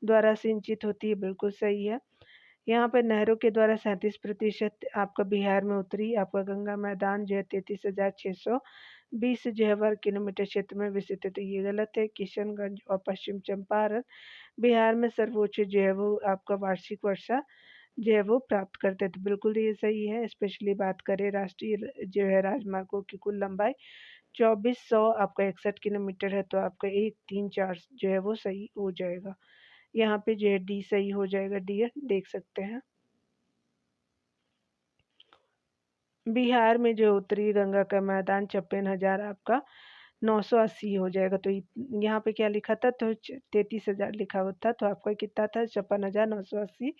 द्वारा सिंचित होती है, बिल्कुल सही है। यहाँ पे नहरों के द्वारा 37% आपका बिहार में उत्तरी आपका गंगा मैदान जो है 33,620 जो है वर्ग किलोमीटर क्षेत्र में विस्तृत है, तो ये गलत है। किशनगंज और पश्चिम चंपारण बिहार में सर्वोच्च जो है वो आपका वार्षिक वर्षा जो है वो प्राप्त करते हैं, तो बिल्कुल ये सही है। स्पेशली बात करें राष्ट्रीय जो है राजमार्गों की कुल लंबाई 2400 आपका 61 किलोमीटर है, तो आपका 1, 3, 4 जो है वो सही हो जाएगा। यहाँ पे जो है डी सही हो जाएगा, डी देख सकते हैं। बिहार में जो उत्तरी गंगा का मैदान 56,000 आपका 980 हो जाएगा, तो यहाँ पे क्या लिखा था, तो 33,000 लिखा हुआ था, तो आपका कितना था 56,980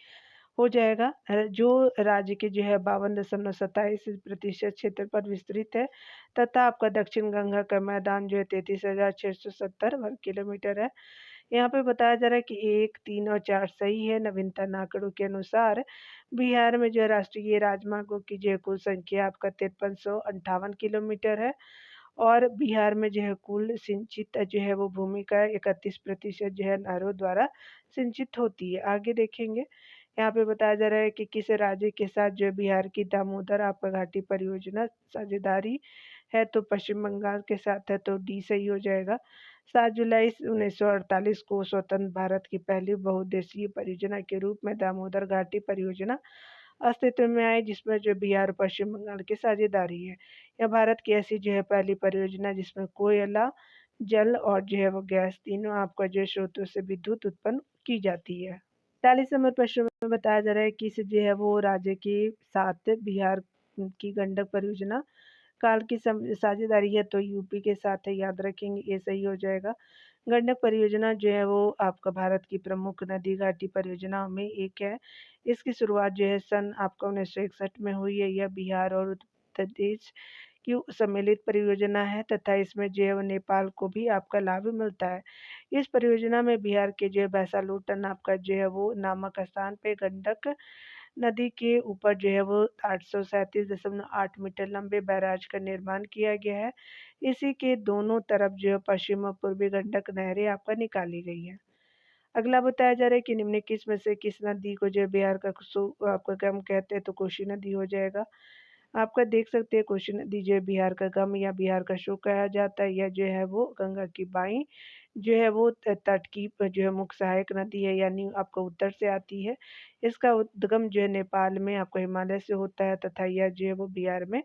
हो जाएगा। जो राज्य के जो है 52.27% क्षेत्र पर विस्तृत है, तथा आपका दक्षिण गंगा का मैदान जो है 33,670 वर्ग किलोमीटर है। यहाँ पे बताया जा रहा है कि 1, 3 और 4 सही है। नवीनतम आंकड़ों के अनुसार बिहार में जो है राष्ट्रीय राजमार्गों की जो है कुल संख्या आपका 5358 किलोमीटर है, और बिहार में जो है कुल सिंचित जो है वो भूमि का 31% जो है नहरों द्वारा सिंचित होती है। आगे देखेंगे, यहाँ पे बताया जा रहा है कि किस राज्य के साथ जो है बिहार की दामोदर आपका घाटी परियोजना साझेदारी है, तो पश्चिम बंगाल के साथ है, तो डी सही हो जाएगा। 7 जुलाई 1948 को स्वतंत्र भारत की पहली बहुउद्देशीय परियोजना के रूप में दामोदर घाटी परियोजना अस्तित्व में आई, जिसमें जो बिहार और पश्चिम बंगाल की साझेदारी है। यह भारत की ऐसी जो है पहली परियोजना जिसमें कोयला, जल और जो है वो गैस तीनों आपका जो है स्रोतों से विद्युत उत्पन्न की जाती है। 40 नंबर प्रश्न में बताया जा रहा है कि जो है वो राज्य के साथ बिहार की गंडक परियोजना काल की साझेदारी है, तो यूपी के साथ है, याद रखेंगे, ये सही हो जाएगा। गंडक परियोजना जो है वो आपका भारत की प्रमुख नदी घाटी परियोजनाओं में एक है। इसकी शुरुआत जो है सन आपका 1961 में हुई है। यह बिहार और उत्तर प्रदेश की सम्मिलित परियोजना है, तथा इसमें जो है वो नेपाल को भी आपका लाभ मिलता है। इस परियोजना में बिहार के जो है बैसालुटन आपका जो है वो नामक स्थान पे गंडक नदी के ऊपर जो है वो 837.8 मीटर लंबे बैराज का निर्माण किया गया है। इसी के दोनों तरफ जो है पश्चिम और पूर्वी गंडक नहरें आपका निकाली गई है। अगला बताया जा रहा है कि निम्न किस में से किस नदी को जो है बिहार का आपका गम कहते हैं, तो कोसी नदी हो जाएगा। आपका देख सकते हैं कोसी नदी जो है बिहार का गम या बिहार का शोक कहा जाता है। यह जो है वो गंगा की बाईं जो है वो तट की जो है मुख्य सहायक नदी है, यानी आपका उत्तर से आती है। इसका उद्गम जो है नेपाल में आपका हिमालय से होता है, तथा यह जो है वो बिहार में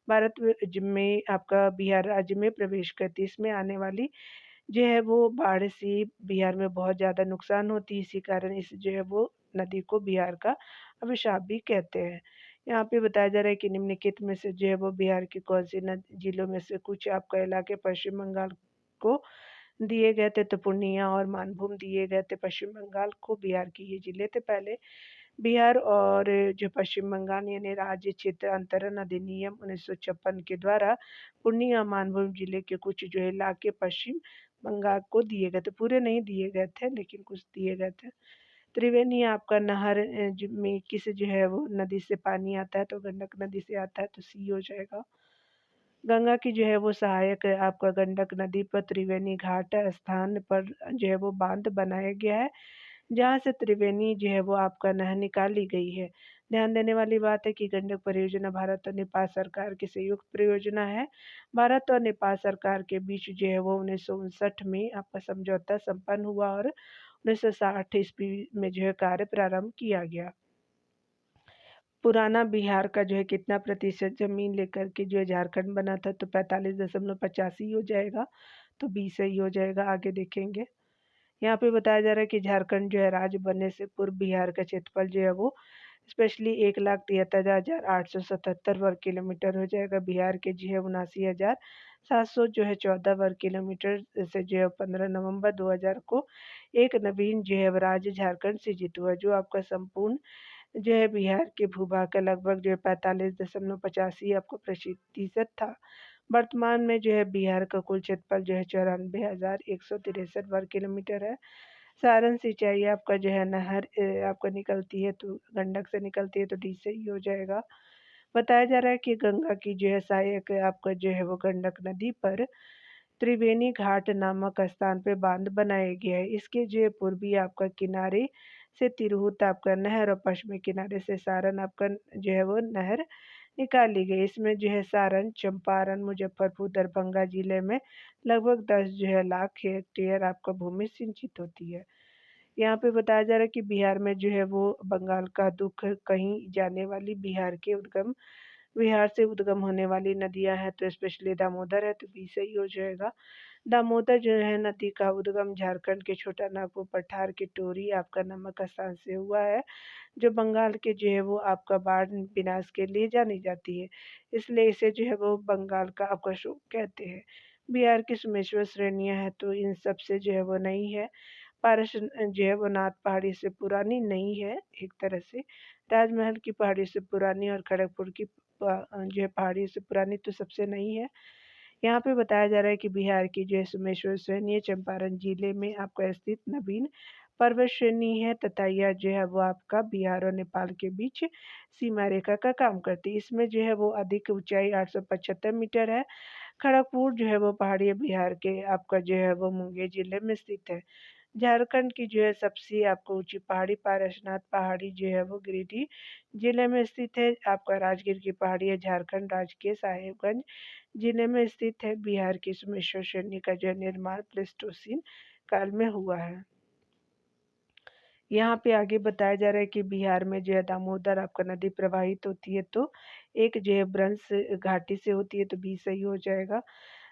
में आपका बिहार राज्य में प्रवेश करती है। इसमें आने वाली जो है वो बाढ़ से बिहार में बहुत ज़्यादा नुकसान होती है, इसी कारण इस जो है वो नदी को बिहार का अभिशाप भी कहते हैं। यहाँ पे बताया जा रहा है कि निम्नलिखित में से जो है वो बिहार के कौन से जिलों में से कुछ आपका इलाके पश्चिम बंगाल को दिए गए थे, तो पूर्णिया और मानभूम दिए गए थे पश्चिम बंगाल को। बिहार के ये जिले थे पहले। बिहार और जो पश्चिम बंगाल यानी राज्य क्षेत्र अंतरण अधिनियम 1956 के द्वारा पूर्णिया मानभूम जिले के कुछ जो इलाके पश्चिम बंगाल को दिए गए थे, पूरे नहीं दिए गए थे लेकिन कुछ दिए गए थे। त्रिवेणी आपका नहर में किस जो है वो नदी से पानी आता है, तो गंडक नदी से आता है, तो सी हो जाएगा। गंगा की जो है वो सहायक आपका गंडक नदी पर त्रिवेणी घाट स्थान पर जो है वो बांध बनाया गया है, जहाँ से त्रिवेणी जो है वो आपका नहर निकाली गई है। ध्यान देने वाली बात है कि गंडक परियोजना भारत और नेपाल सरकार की संयुक्त परियोजना है। भारत और नेपाल सरकार के बीच जो है वो 1959 में आपका समझौता संपन्न हुआ, और 1960 ईस्वी में जो है कार्य प्रारंभ किया गया। पुराना बिहार का जो है कितना प्रतिशत जमीन लेकर के जो है झारखंड बना था, तो 45.85 हो जाएगा, तो बी सही हो जाएगा। आगे देखेंगे, यहाँ पे बताया जा रहा है कि झारखंड जो है राज्य बनने से पूर्व बिहार का क्षेत्रफल जो है वो स्पेशली 1,73,877 वर्ग किलोमीटर हो जाएगा। बिहार के जो है 79,700 जो है 14 वर्ग किलोमीटर से जो है 15 नवंबर 2000 को एक नवीन जो है राज्य झारखंड सृजित हुआ, जो आपका संपूर्ण जो है बिहार के भूभाग का लगभग जो है 45.85 आपको प्रतिशत था। वर्तमान में जो है बिहार का कुल क्षेत्रफल जो है 94,163 वर्ग किलोमीटर है। सारण सिंचाई आपका जो है नहर आपका निकलती है तो गंडक से निकलती है तो डी से ही हो जाएगा। बताया जा रहा है कि गंगा की जो है सहायक आपका जो है वो गंडक नदी पर त्रिवेणी घाट नामक स्थान पे बांध बनाया गया है। इसके जो है पूर्वी आपका किनारे से तिरहुत आपका नहर और पश्चिमी किनारे से सारण आपका जो है वो नहर निकाली गई। इसमें जो है सारण, चंपारण, मुजफ्फरपुर, दरभंगा जिले में लगभग 10 जो है लाख हेक्टेयर आपका भूमि सिंचित होती है। यहाँ पे बताया जा रहा है कि बिहार में जो है वो बंगाल का दुख कहीं जाने वाली बिहार से उद्गम होने वाली नदियाँ हैं तो स्पेशली दामोदर है तो बी सही हो जाएगा। दामोदर जो है नदी का उद्गम झारखंड के छोटा नागपुर पठार के टोरी आपका नमक स्थान से हुआ है, जो बंगाल के जो है वो आपका बाढ़ विनाश के लिए जानी जाती है। इसलिए इसे जो है वो बंगाल का आपका शोक कहते हैं। बिहार की सुमेश्वर श्रेणियाँ हैं तो इन सब से जो है वो नहीं है। पारस जो है वो नाथ पहाड़ी से पुरानी नहीं है एक तरह से। राजमहल की पहाड़ी से पुरानी और खड़गपुर की जो है पहाड़ी से पुरानी तो सबसे नहीं है। यहाँ पे बताया जा रहा है कि बिहार की जो है सोमेश्वर श्रेणी है चंपारण जिले में आपका स्थित नवीन पर्वत श्रेणी है तथा यह जो है वो आपका बिहार और नेपाल के बीच सीमा रेखा का काम करती है। इसमें जो है वो अधिक ऊंचाई 875 मीटर है। खड़गपुर जो है वो पहाड़ी बिहार के आपका जो है वो मुंगेर जिले में स्थित है। झारखंड की जो है सबसे आपको ऊंची पहाड़ी पारसनाथ पहाड़ी जो है वो गिरिडीह जिले में स्थित है। आपका राजगीर की पहाड़ी है झारखंड राज्य के साहेबगंज जिले में स्थित है। बिहार की सोमेश्वर श्रेणी का जो निर्माण प्लेस्टोसीन काल में हुआ है। यहाँ पे आगे बताया जा रहा है कि बिहार में जो है दामोदर आपका नदी प्रवाहित होती है तो एक जो है ब्रह्मस घाटी से होती है तो बी सही हो जाएगा।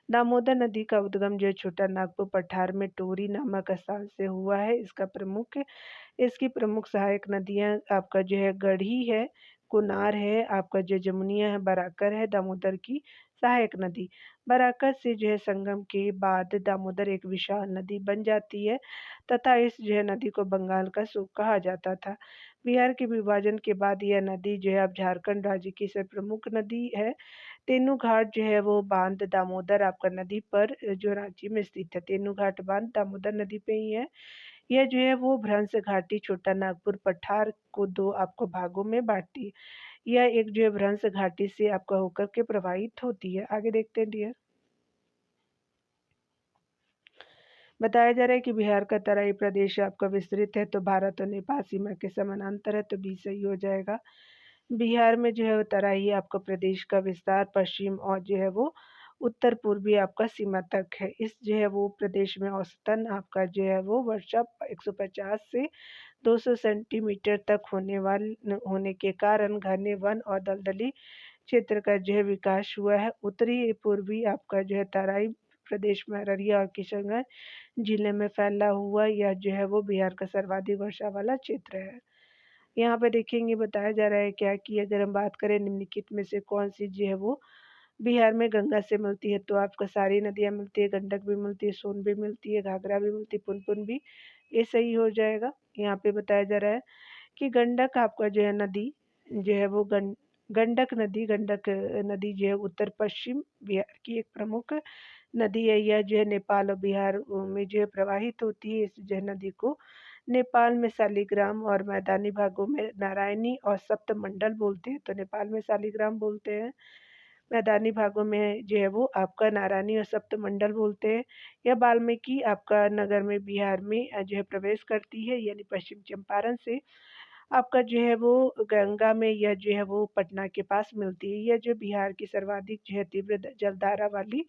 दामोदर नदी का उद्गम जो है छोटा नागपुर पठार में टोरी नामक स्थान से हुआ है। इसकी प्रमुख सहायक नदियाँ आपका जो है गढ़ी है, कुनार है, आपका जो जमुनिया है, बराकर है, दामोदर की सहायक नदी। बराकर से जो है संगम के बाद दामोदर एक विशाल नदी बन जाती है तथा इस जो है नदी को बंगाल का सूप कहा जाता था। बिहार के विभाजन के बाद यह नदी जो है अब झारखंड राज्य की सबसे प्रमुख नदी है। तेनू घाट जो है वो बांध दामोदर आपका नदी पर जो रांची में स्थित है। तेनू घाट बांध दामोदर नदी पे ही है। यह जो है वो भ्रंश घाटी छोटा नागपुर पठार को दो आपको भागों में बांटती है। यह एक जो है भ्रंश घाटी से आपका होकर के प्रवाहित होती है। आगे देखते हैं डियर। बताया जा रहा है कि बिहार का तराई प्रदेश आपका विस्तृत है तो भारत और नेपाल सीमा के समानांतर है तो बी सही हो जाएगा। बिहार में जो है वो तराई आपका प्रदेश का विस्तार पश्चिम और जो है वो उत्तर पूर्वी आपका सीमा तक है। इस जो है वो प्रदेश में औसतन आपका जो है वो वर्षा 150 से 200 सेंटीमीटर तक होने के कारण घने वन और दलदली क्षेत्र का जो है विकास हुआ है। उत्तरी पूर्वी आपका जो है तराई प्रदेश में अररिया और किशनगंज जिले में फैला हुआ यह जो है वो बिहार का सर्वाधिक वर्षा वाला क्षेत्र है। यहाँ पे देखेंगे बताया जा रहा है क्या कि अगर हम बात करें निम्नलिखित में से कौन सी जो है वो बिहार में गंगा से मिलती है तो आपको सारी नदियाँ मिलती है, गंडक भी मिलती है, सोन भी मिलती है, घाघरा भी मिलती है, पुनपुन भी। ये सही हो जाएगा। यहाँ पे बताया जा रहा है कि गंडक आपका जो है नदी जो है वो गंडक नदी जो है उत्तर पश्चिम बिहार की एक प्रमुख नदी है। यह जो है नेपाल और बिहार में जो है प्रवाहित होती है। इस जो है नदी को नेपाल में शालिग्राम और मैदानी भागों में नारायणी और सप्तमंडल बोलते हैं। तो नेपाल में शालिग्राम बोलते हैं, मैदानी भागों में जो है वो आपका नारायणी और सप्तमंडल बोलते हैं। यह वाल्मीकि आपका नगर में बिहार में जो है प्रवेश करती है यानी पश्चिम चंपारण से आपका जो है वो गंगा में यह जो है वो पटना के पास मिलती है। यह जो बिहार की सर्वाधिक जो है तीव्र जलधारा वाली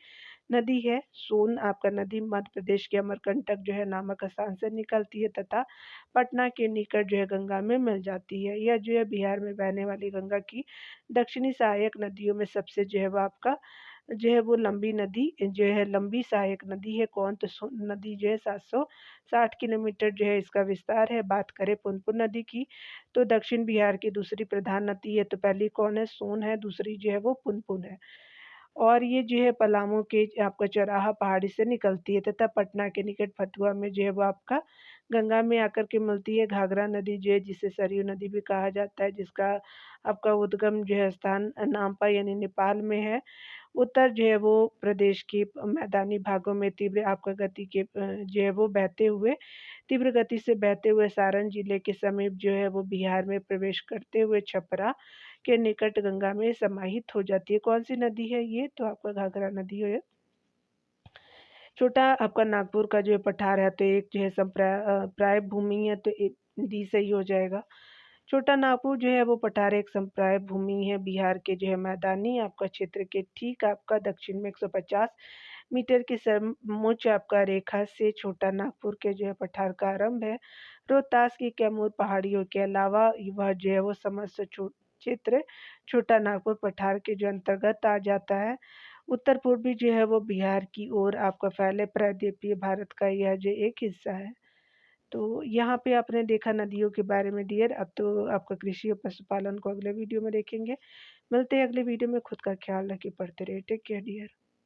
नदी है। सोन आपका नदी मध्य प्रदेश के अमरकंटक जो है नामक स्थान से निकलती है तथा पटना के निकट जो है गंगा में मिल जाती है। यह जो है बिहार में बहने वाली गंगा की दक्षिणी सहायक नदियों में सबसे जो है वो आपका जो है वो लंबी सहायक नदी है। कौन तो सोन नदी जो है 760 किलोमीटर जो है इसका विस्तार है। बात करें पुनपुन नदी की तो दक्षिण बिहार की दूसरी प्रधान नदी है। तो पहली कौन है? सोन है, दूसरी जो है वो पुनपुन है। और ये जो है पलामू के आपका चौराहा पहाड़ी से निकलती है तथा पटना के निकट फतुहा में जो है वो आपका गंगा में आकर के मिलती है। घाघरा नदी जो है जिसे सरयू नदी भी कहा जाता है जिसका आपका उद्गम जो है स्थान नामपा यानी नेपाल में है उत्तर जो है वो प्रदेश के मैदानी भागों में तीव्र आपका गति के जो है वो बहते हुए तीव्र गति से बहते हुए सारण जिले के समीप जो है वो बिहार में प्रवेश करते हुए छपरा के निकट गंगा में समाहित हो जाती है। कौन-सी नदी है ये? तो आपका घाघरा नदी है। छोटा आपका नागपुर का जो है पठार है तो एक जो है प्राय भूमि है तो डी सही हो जाएगा। छोटा नागपुर जो है वो पठार एक संप्राय भूमि है बिहार के जो है मैदानी आपका क्षेत्र के ठीक आपका दक्षिण में 150 मीटर की समोच्च आपका रेखा से छोटा नागपुर के जो है पठार का आरंभ है। रोहतास की कैमूर पहाड़ियों के अलावा वह जो है वो समस्त क्षेत्र छोटा नागपुर पठार के जो अंतर्गत आ जाता है। उत्तर पूर्वी जो है वो बिहार की ओर आपका फैले प्रायद्वीपीय भारत का यह जो एक हिस्सा है। तो यहाँ पे आपने देखा नदियों के बारे में डियर। अब तो आपका कृषि और पशुपालन को अगले वीडियो में देखेंगे। मिलते हैं अगले वीडियो में। खुद का ख्याल रखिए, पढ़ते रहिए। Take care dear.